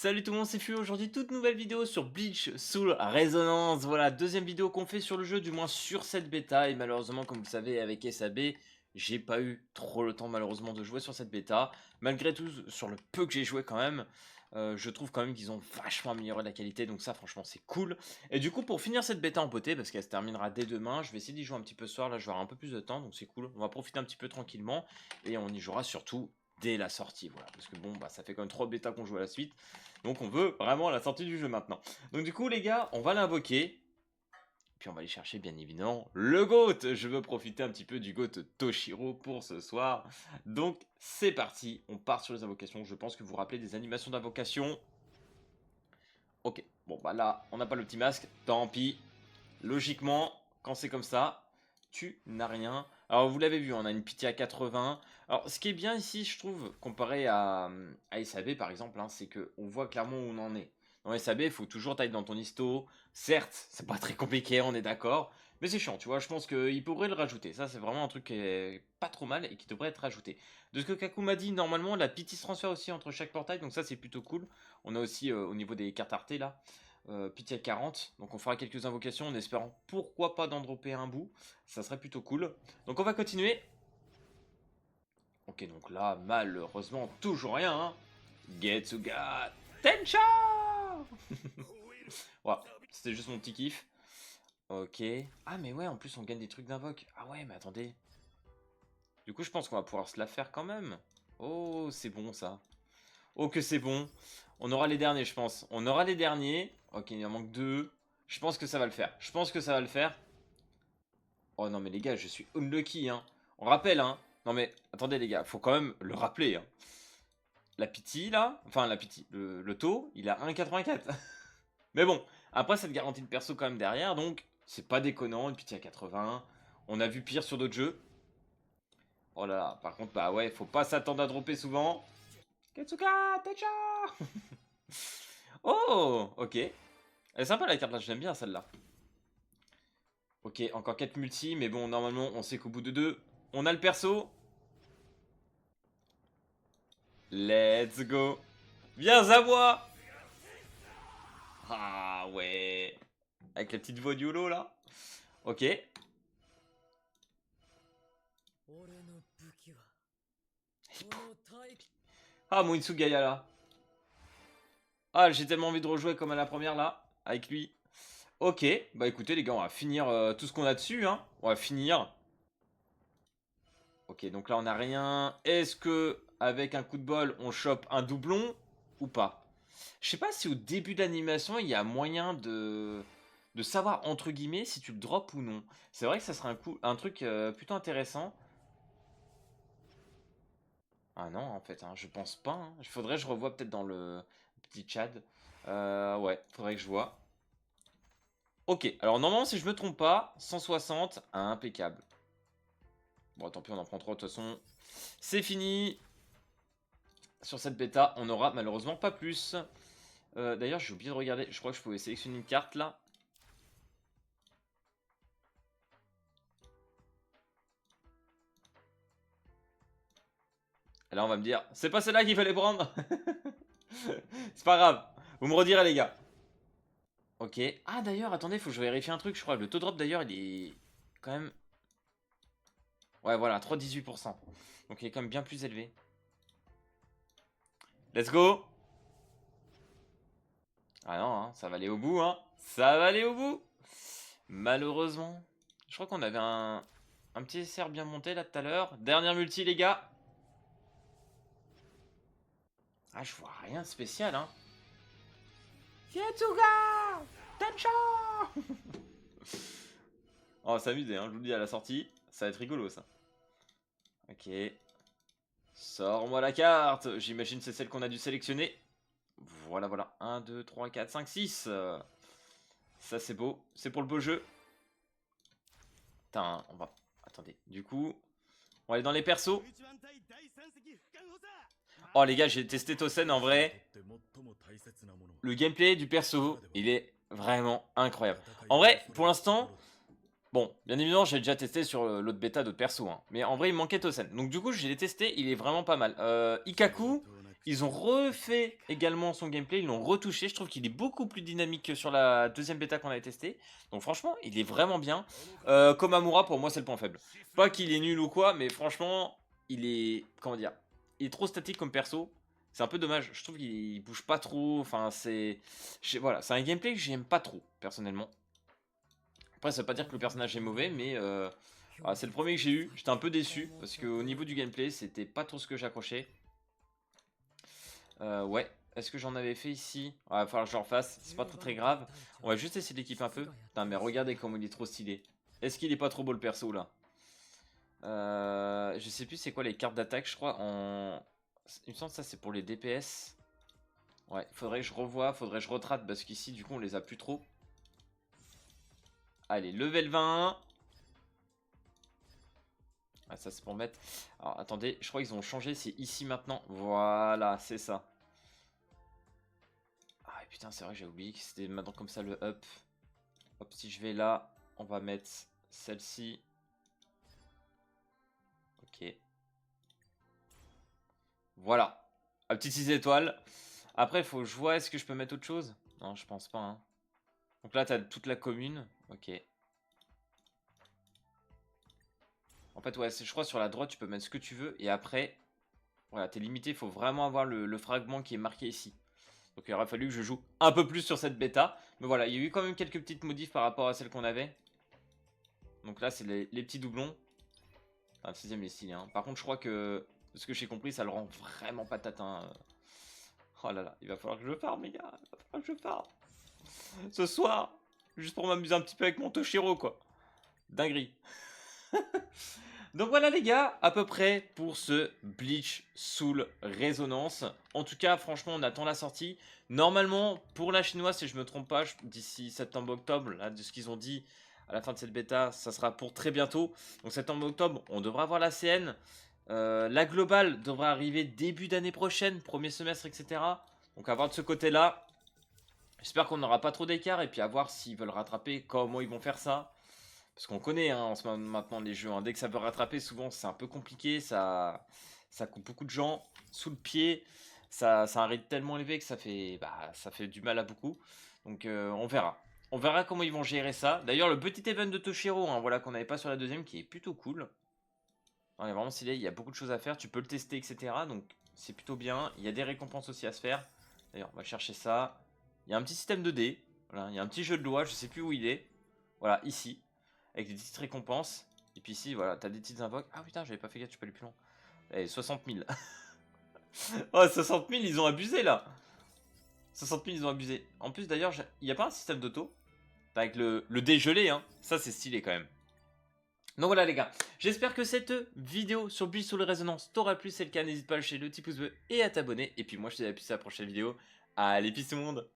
Salut tout le monde, c'est Fu. Aujourd'hui, toute nouvelle vidéo sur Bleach Soul Resonance. Voilà, deuxième vidéo qu'on fait sur le jeu, du moins sur cette bêta. Et malheureusement, comme vous le savez, avec SAB, j'ai pas eu trop le temps malheureusement de jouer sur cette bêta. Malgré tout, sur le peu que j'ai joué quand même, je trouve quand même qu'ils ont vachement amélioré la qualité. Donc ça, franchement, c'est cool. Et du coup, pour finir cette bêta en beauté, parce qu'elle se terminera dès demain, je vais essayer d'y jouer un petit peu ce soir. Là, je vais avoir un peu plus de temps, donc c'est cool. On va profiter un petit peu tranquillement. Et on y jouera surtout dès la sortie, voilà, parce que bon, bah, ça fait quand même 3 bêtas qu'on joue à la suite, donc on veut vraiment la sortie du jeu maintenant. Donc du coup les gars, on va l'invoquer, puis on va aller chercher bien évidemment le GOAT. Je veux profiter un petit peu du GOAT Toshiro pour ce soir, donc c'est parti, on part sur les invocations. Je pense que vous vous rappelez des animations d'invocation. Ok, bon bah là, on n'a pas le petit masque, tant pis. Logiquement, quand c'est comme ça, tu n'as rien. Alors vous l'avez vu, on a une pitié à 80. Alors ce qui est bien ici, je trouve, comparé à SAB par exemple, hein, c'est qu'on voit clairement où on en est. Dans SAB, il faut toujours tailler dans ton histo. Certes, c'est pas très compliqué, on est d'accord. Mais c'est chiant, tu vois, je pense qu'il pourrait le rajouter. Ça, c'est vraiment un truc qui est pas trop mal et qui devrait être rajouté. De ce que Kaku m'a dit, normalement, la pitié se transfère aussi entre chaque portail, donc ça, c'est plutôt cool. On a aussi, au niveau des cartes Arte, là, pitié à 40, donc on fera quelques invocations en espérant pourquoi pas d'en dropper un bout, ça serait plutôt cool. Donc on va continuer. Ok, donc là, malheureusement, toujours rien, hein. Getsuga Tensha. Voilà, c'était juste mon petit kiff. Ok. Ah mais ouais, en plus on gagne des trucs d'invoque. Ah ouais, mais attendez. Du coup, je pense qu'on va pouvoir se la faire quand même. Oh, c'est bon ça. Oh que c'est bon. On aura les derniers, je pense. On aura les derniers. Ok, il en manque deux. Je pense que ça va le faire. Je pense que ça va le faire. Oh non mais les gars, je suis unlucky, hein. On rappelle, hein. Non mais, attendez les gars, faut quand même le rappeler, hein. La pitié, là, enfin la pitié, le taux, il a 1,84. Mais bon, après ça te garantit le perso quand même derrière, donc c'est pas déconnant, une pitié à 80. On a vu pire sur d'autres jeux. Oh là là, par contre, bah ouais, faut pas s'attendre à dropper souvent. Ketsuka, Techa. Oh, ok. Elle est sympa la carte là, j'aime bien celle-là. Ok, encore 4 multi, mais bon, normalement, on sait qu'au bout de 2, on a le perso. Let's go. Viens à moi. Ah ouais. Avec la petite voix du holo là. Ok. Ah, mon Itsugaya là. Ah, j'ai tellement envie de rejouer comme à la première là. Avec lui. Ok. Bah écoutez les gars, on va finir tout ce qu'on a dessus. Hein. On va finir. Ok, donc là on a rien. Est-ce que avec un coup de bol, on chope un doublon ou pas? Je sais pas si au début de l'animation, il y a moyen de savoir entre guillemets si tu le drops ou non. C'est vrai que ça serait un truc plutôt intéressant. Ah non, en fait, hein, je pense pas. Hein. Il faudrait que je revoie peut-être dans le petit chat. Ouais, faudrait que je vois. Ok, alors normalement, si je me trompe pas, 160, impeccable. Bon, tant pis, on en prend 3 de toute façon. C'est fini. Sur cette bêta, on n'aura malheureusement pas plus. D'ailleurs, j'ai oublié de regarder. Je crois que je pouvais sélectionner une carte là. Et là, on va me dire, c'est pas celle-là qu'il fallait prendre. C'est pas grave. Vous me redirez, les gars. Ok. Ah, d'ailleurs, attendez, faut que je vérifie un truc. Je crois que le taux de drop, d'ailleurs, il est quand même. Ouais, voilà, 3,18%. Donc, il est quand même bien plus élevé. Let's go. Ah non, hein, ça va aller au bout, hein. Ça va aller au bout. Malheureusement. Je crois qu'on avait un petit SR bien monté là tout à l'heure. Dernière multi, les gars. Ah, je vois rien de spécial, hein. Yetsuga Tensha. On va s'amuser, hein, je vous le dis à la sortie. Ça va être rigolo, ça. Ok. Sors-moi la carte. J'imagine c'est celle qu'on a dû sélectionner. Voilà, voilà. 1, 2, 3, 4, 5, 6. Ça, c'est beau. C'est pour le beau jeu. Putain, on va... Attendez. Du coup, on va aller dans les persos. Oh, les gars, j'ai testé Tosen en vrai. Le gameplay du perso, il est vraiment incroyable. En vrai, pour l'instant... Bon, bien évidemment, j'ai déjà testé sur l'autre bêta d'autres persos, hein. Mais en vrai, il manquait Tosen. Donc du coup, je l'ai testé, il est vraiment pas mal. Ikaku, Ils ont refait également son gameplay, ils l'ont retouché. Je trouve qu'il est beaucoup plus dynamique que sur la deuxième bêta qu'on avait testé. Donc franchement, il est vraiment bien. Komamura, pour moi, c'est le point faible. Pas qu'il est nul ou quoi, mais franchement, il est... Comment dire? Il est trop statique comme perso. C'est un peu dommage. Je trouve qu'il bouge pas trop. Enfin, c'est... Voilà, c'est un gameplay que j'aime pas trop, personnellement. Après, ça veut pas dire que le personnage est mauvais, mais... voilà, c'est le premier que j'ai eu. J'étais un peu déçu, parce qu'au niveau du gameplay, c'était pas trop ce que j'accrochais. Ouais. Est-ce que j'en avais fait ici? Ouais, il va falloir que j'en refasse. C'est pas très grave. On va juste essayer de l'équiper un peu. Putain, mais regardez comment il est trop stylé. Est-ce qu'il est pas trop beau le perso là? Je sais plus c'est quoi les cartes d'attaque, je crois. Il me semble que ça c'est pour les DPS. Ouais, faudrait que je revoie, faudrait que je retrate parce qu'ici du coup on les a plus trop. Allez, level 20. Ah, ça c'est pour mettre. Alors attendez, je crois qu'ils ont changé, c'est ici maintenant. Voilà, c'est ça. Ah putain, c'est vrai que j'ai oublié que c'était maintenant comme ça le up. Hop, si je vais là, on va mettre celle-ci. Ok. Voilà. Un petit 6 étoiles. Après, il faut que je vois, est-ce que je peux mettre autre chose? Non, je pense pas. Hein. Donc là, tu as toute la commune. Ok. En fait, ouais, je crois sur la droite, tu peux mettre ce que tu veux. Et après, voilà, t'es limité. Il faut vraiment avoir le fragment qui est marqué ici. Donc il aurait fallu que je joue un peu plus sur cette bêta. Mais voilà, il y a eu quand même quelques petites modifs par rapport à celle qu'on avait. Donc là, c'est les petits doublons. Enfin, le sixième est stylé. Hein. Par contre, je crois que, de ce que j'ai compris, ça le rend vraiment patate. Hein. Oh là là, il va falloir que je farme, les gars. Il va falloir que je farme. Ce soir, juste pour m'amuser un petit peu avec mon Toshiro, quoi. Dinguerie. Donc voilà les gars, à peu près pour ce Bleach Soul Résonance. En tout cas, franchement, on attend la sortie. Normalement, pour la chinoise, si je me trompe pas, d'ici septembre-octobre, là, de ce qu'ils ont dit à la fin de cette bêta, ça sera pour très bientôt. Donc septembre-octobre, on devra avoir la CN. La globale devrait arriver début d'année prochaine, premier semestre, etc. Donc à voir de ce côté-là. J'espère qu'on n'aura pas trop d'écart et puis à voir s'ils veulent rattraper, comment ils vont faire ça. Parce qu'on connaît hein, en ce moment maintenant les jeux. Hein. Dès que ça veut rattraper, souvent c'est un peu compliqué. Ça coupe beaucoup de gens sous le pied. Ça a un rythme tellement élevé que ça fait du mal à beaucoup. Donc on verra. On verra comment ils vont gérer ça. D'ailleurs, le petit event de Toshiro, hein, voilà, qu'on n'avait pas sur la deuxième, qui est plutôt cool. Non, il est vraiment stylé. Il y a beaucoup de choses à faire. Tu peux le tester, etc. Donc c'est plutôt bien. Il y a des récompenses aussi à se faire. D'ailleurs, on va chercher ça. Il y a un petit système de dés. Voilà, il y a un petit jeu de loi. Je sais plus où il est. Voilà, ici avec des petites récompenses. Et puis ici, voilà, t'as des petites invoques. Ah putain, j'avais pas fait gaffe, tu peux aller plus loin. Allez, 60 000. Oh, 60 000, ils ont abusé là. 60 000, ils ont abusé. En plus, d'ailleurs, il n'y a pas un système d'auto avec le dégelé, hein. Ça, c'est stylé quand même. Donc voilà les gars, j'espère que cette vidéo sur Bleach Soul Résonance t'aura plu. Si c'est le cas, n'hésite pas à lâcher le petit pouce bleu et à t'abonner. Et puis moi, je te dis à la prochaine vidéo. Allez, peace tout le monde.